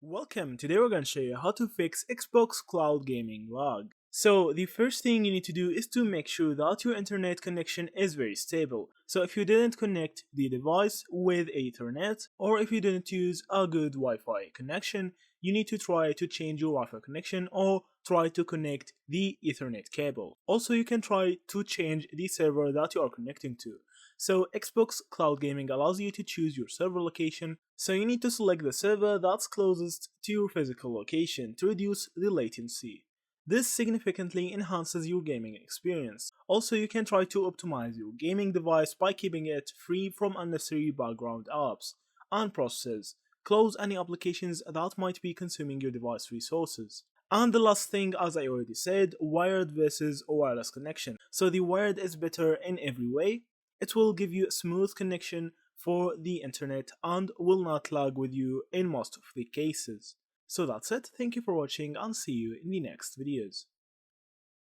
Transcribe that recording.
Welcome, today we're going to show you how to fix Xbox Cloud Gaming lag. So the first thing you need to do is to make sure that your internet connection is very stable. So if you didn't connect the device with Ethernet or if you didn't use a good Wi-Fi connection, you need to try to change your Wi-Fi connection or try to connect the Ethernet cable. Also you can try to change the server that you are connecting to. So Xbox Cloud Gaming allows you to choose your server location, so you need to select the server that's closest to your physical location to reduce the latency. This significantly enhances your gaming experience. Also, you can try to optimize your gaming device by keeping it free from unnecessary background apps and processes. Close any applications that might be consuming your device resources. And the last thing, as I already said, wired versus wireless connection. So the wired is better in every way. It will give you a smooth connection for the internet and will not lag with you in most of the cases. So that's it, thank you for watching and see you in the next videos.